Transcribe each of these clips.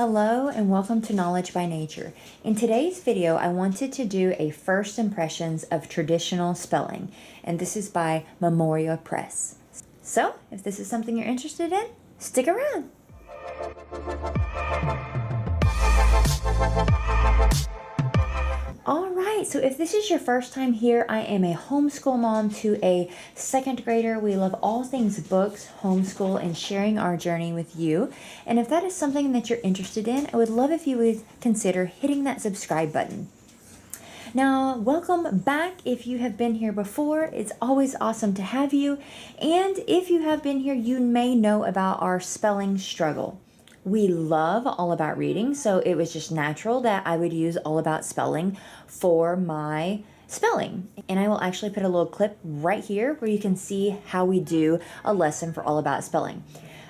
Hello and welcome to Knowledge by Nature. In today's video, I wanted to do a first impressions of traditional spelling, and this is by Memoria Press. So, if this is something you're interested in, stick around. Alright, so if this is your first time here, I am a homeschool mom to a second grader. We love all things books, homeschool, and sharing our journey with you. And if that is something that you're interested in, I would love if you would consider hitting that subscribe button. Now, welcome back if you have been here before. It's always awesome to have you. And if you have been here, you may know about our spelling struggle. We love All About Reading, so it was just natural that I would use All About Spelling for my spelling. And I will actually put a little clip right here where you can see how we do a lesson for All About Spelling.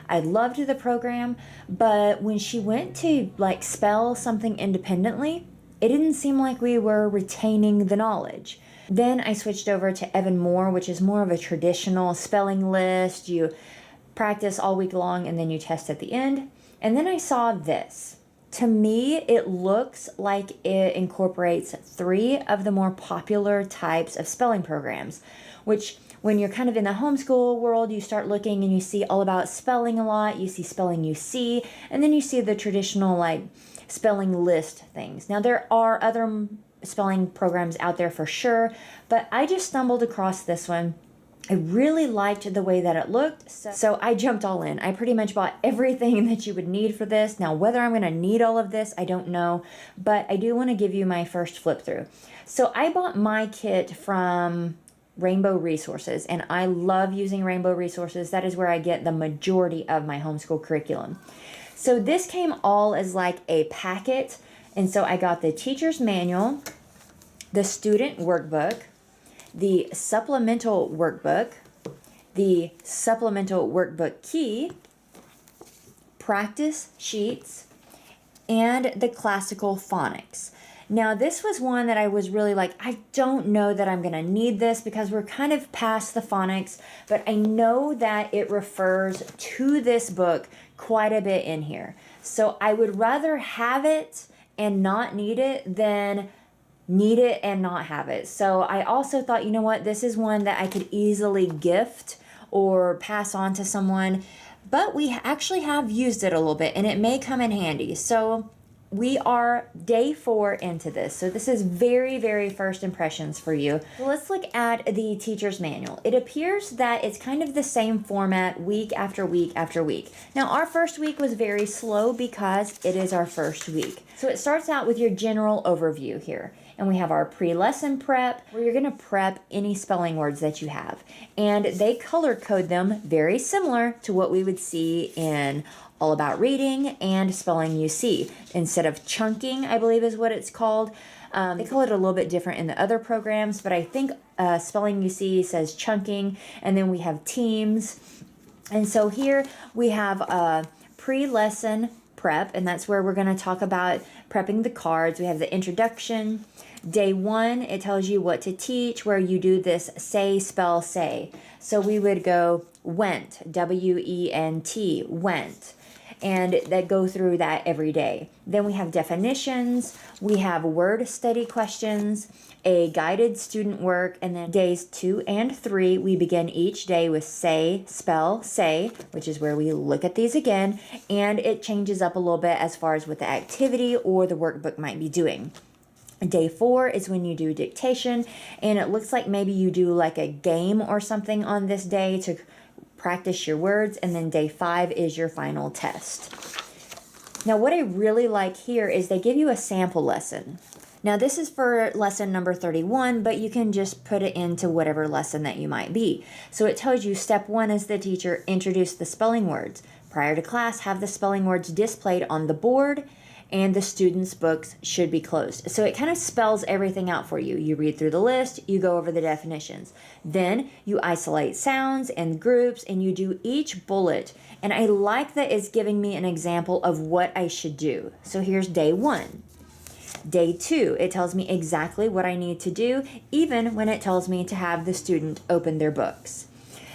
I loved the program, but when she went to spell something independently, it didn't seem like we were retaining the knowledge. Then I switched over to Evan Moore, which is more of a traditional spelling list. You practice all week long and then you test at the end. And then I saw this. To me, it looks like it incorporates 3 of the more popular types of spelling programs, which when you're kind of in the homeschool world, you start looking and you see All About Spelling a lot, you see Spelling UC, and then you see the traditional spelling list things. Now there are other spelling programs out there for sure, but I just stumbled across this one. I really liked the way that it looked, so I jumped all in. I pretty much bought everything that you would need for this. Now, whether I'm going to need all of this, I don't know, but I do want to give you my first flip through. So I bought my kit from Rainbow Resources, and I love using Rainbow Resources. That is where I get the majority of my homeschool curriculum. So this came all as a packet, and so I got the teacher's manual, the student workbook, the supplemental workbook, the supplemental workbook key, practice sheets, and the classical phonics. Now this was one that I was really I don't know that I'm going to need this because we're kind of past the phonics, but I know that it refers to this book quite a bit in here. So I would rather have it and not need it than need it and not have it. So I also thought, you know what, this is one that I could easily gift or pass on to someone, but we actually have used it a little bit and it may come in handy. So we are day 4 into this. So this is very, very first impressions for you. So let's look at the teacher's manual. It appears that it's kind of the same format week after week after week. Now our first week was very slow because it is our first week. So it starts out with your general overview here. And we have our pre-lesson prep, where you're going to prep any spelling words that you have. And they color code them very similar to what we would see in All About Reading and Spelling UC. Instead of chunking, I believe is what it's called. They call it a little bit different in the other programs, but I think Spelling UC says chunking, and then we have teams. And so here we have a pre-lesson prep, and that's where we're going to talk about prepping the cards. We have the introduction. Day 1, it tells you what to teach, where you do this say, spell, say. So we would go went, W-E-N-T, went, and that go through that every day. Then we have definitions, we have word study questions, a guided student work, and then days 2 and 3, we begin each day with say, spell, say, which is where we look at these again, and it changes up a little bit as far as what the activity or the workbook might be doing. Day 4 is when you do dictation, and it looks like maybe you do a game or something on this day to practice your words, and then day 5 is your final test. Now what I really like here is they give you a sample lesson. Now this is for lesson number 31, but you can just put it into whatever lesson that you might be. So it tells you step 1 is the teacher introduce the spelling words. Prior to class, have the spelling words displayed on the board, and the students' books should be closed. So it kind of spells everything out for you. You read through the list, you go over the definitions. Then you isolate sounds and groups, and you do each bullet. And I like that it's giving me an example of what I should do. So here's day 1. Day 2, it tells me exactly what I need to do, even when it tells me to have the student open their books.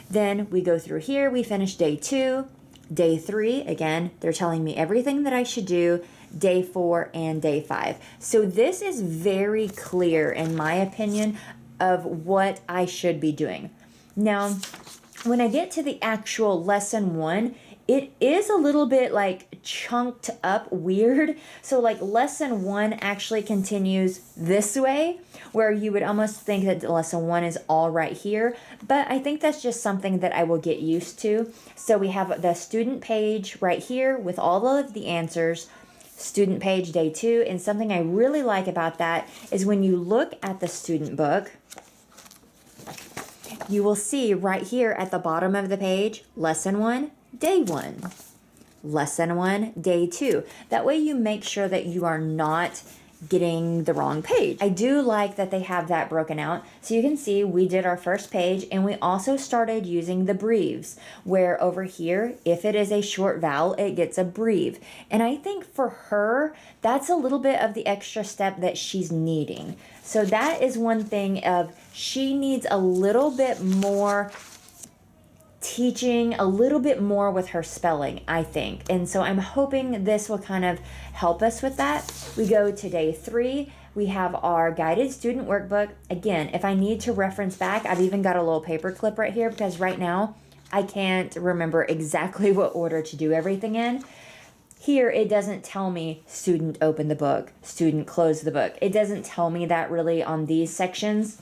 Then we go through here, we finish day 2. Day 3, again, they're telling me everything that I should do. Day 4 and day 5. So this is very clear, in my opinion, of what I should be doing. Now, when I get to the actual lesson 1, it is a little bit like chunked up weird. So like lesson 1 actually continues this way, where you would almost think that lesson 1 is all right here. But I think that's just something that I will get used to. So we have the student page right here with all of the answers. Student page day 2. And something I really like about that is when you look at the student book, you will see right here at the bottom of the page, lesson 1, day 1, lesson 1, day 2. That way you make sure that you are not getting the wrong page. I do like that they have that broken out. So you can see we did our first page, and we also started using the breves, where over here, if it is a short vowel, it gets a breve. And I think for her, that's a little bit of the extra step that she's needing. So that is one thing of she needs a little bit more teaching, a little bit more with her spelling, I think. And so I'm hoping this will kind of help us with that. We go to day 3. We have our guided student workbook. Again, if I need to reference back, I've even got a little paper clip right here, because right now I can't remember exactly what order to do everything in. Here, it doesn't tell me student open the book, student close the book. It doesn't tell me that really on these sections.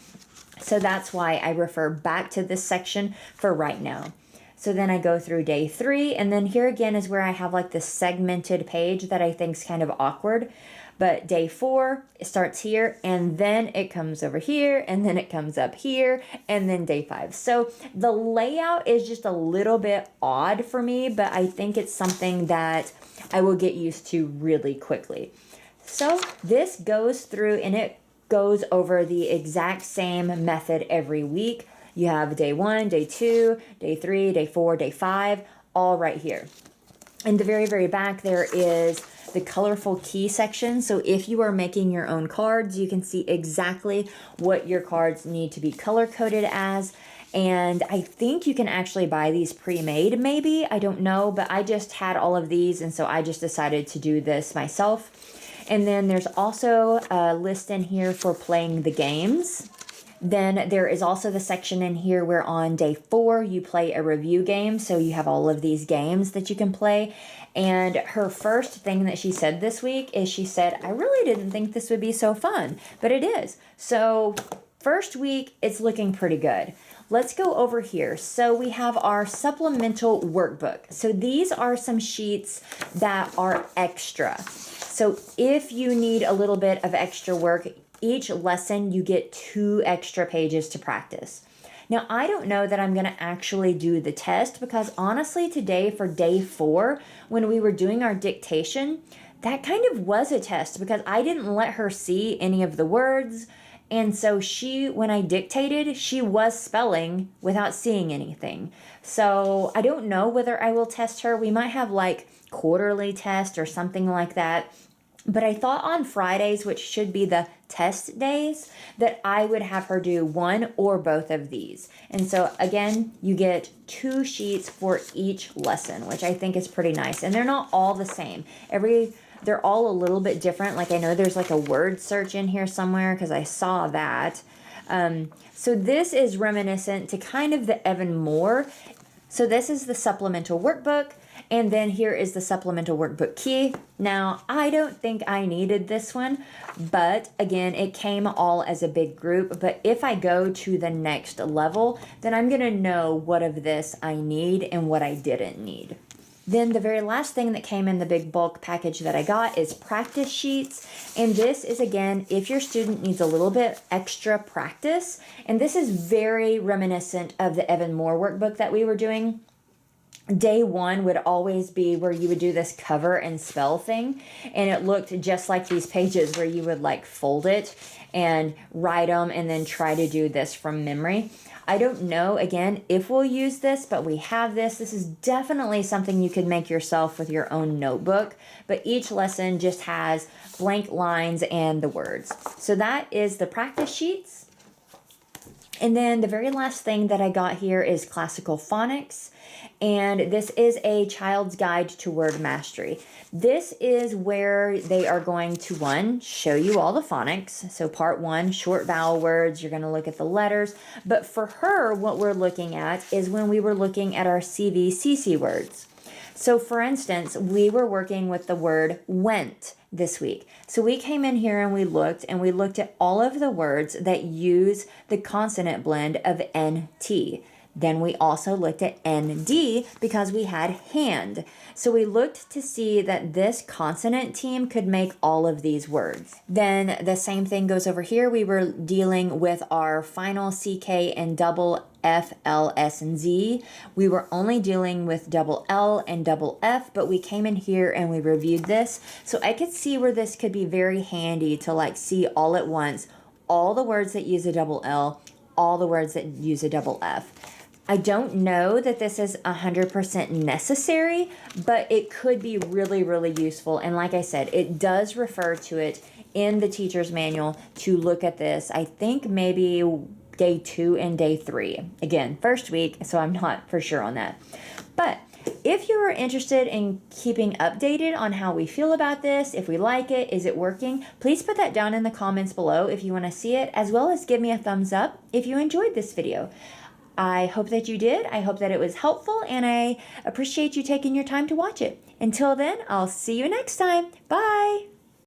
So that's why I refer back to this section for right now. So then I go through day 3, and then here again is where I have like this segmented page that I think is kind of awkward. But day 4, it starts here, and then it comes over here, and then it comes up here, and then day 5. So the layout is just a little bit odd for me, but I think it's something that I will get used to really quickly. So this goes through, and it goes over the exact same method every week. You have day 1, day 2, day 3, day 4, day 5, all right here. In the very, very back, there is the colorful key section. So if you are making your own cards, you can see exactly what your cards need to be color coded as. And I think you can actually buy these pre-made, maybe, I don't know, but I just had all of these, and so I just decided to do this myself. And then there's also a list in here for playing the games. Then there is also the section in here where on day 4 you play a review game. So you have all of these games that you can play. And her first thing that she said this week is she said, I really didn't think this would be so fun, but it is. So first week, it's looking pretty good. Let's go over here. So we have our supplemental workbook. So these are some sheets that are extra. So if you need a little bit of extra work, each lesson you get 2 extra pages to practice. Now, I don't know that I'm going to actually do the test, because honestly today for day 4, when we were doing our dictation, that kind of was a test, because I didn't let her see any of the words. And so when I dictated, she was spelling without seeing anything. So I don't know whether I will test her. We might have like quarterly test or something like that. But I thought on Fridays, which should be the test days, that I would have her do one or both of these. And so again, you get 2 sheets for each lesson, which I think is pretty nice. And they're not all the same. They're all a little bit different. Like I know there's like a word search in here somewhere, because I saw that. So this is reminiscent to kind of the Evan Moore. So this is the supplemental workbook. And then here is the supplemental workbook key. Now, I don't think I needed this one, but again, it came all as a big group. But if I go to the next level, then I'm going to know what of this I need and what I didn't need. Then the very last thing that came in the big bulk package that I got is practice sheets. And this is, again, if your student needs a little bit extra practice. And this is very reminiscent of the Evan Moore workbook that we were doing. Day 1 would always be where you would do this cover and spell thing, and it looked just like these pages where you would like fold it and write them and then try to do this from memory. I don't know, again, if we'll use this, but we have this. This is definitely something you could make yourself with your own notebook, but each lesson just has blank lines and the words. So that is the practice sheets. And then the very last thing that I got here is classical phonics. And this is a child's guide to word mastery. This is where they are going to, one, show you all the phonics. So part one, short vowel words, you're going to look at the letters. But for her, what we're looking at is when we were looking at our CVCC words. So for instance, we were working with the word went this week. So we came in here and we looked at all of the words that use the consonant blend of NT. Then we also looked at ND because we had hand. So we looked to see that this consonant team could make all of these words. Then the same thing goes over here. We were dealing with our final CK and double F, L, S, and Z. We were only dealing with double L and double F, but we came in here and we reviewed this. So I could see where this could be very handy to like see all at once, all the words that use a double L, all the words that use a double F. I don't know that this is 100% necessary, but it could be really, really useful. And like I said, it does refer to it in the teacher's manual to look at this. I think maybe day 2 and day 3. Again, first week, so I'm not for sure on that. But if you are interested in keeping updated on how we feel about this, if we like it, is it working, please put that down in the comments below if you want to see it, as well as give me a thumbs up if you enjoyed this video. I hope that you did. I hope that it was helpful, and I appreciate you taking your time to watch it. Until then, I'll see you next time. Bye!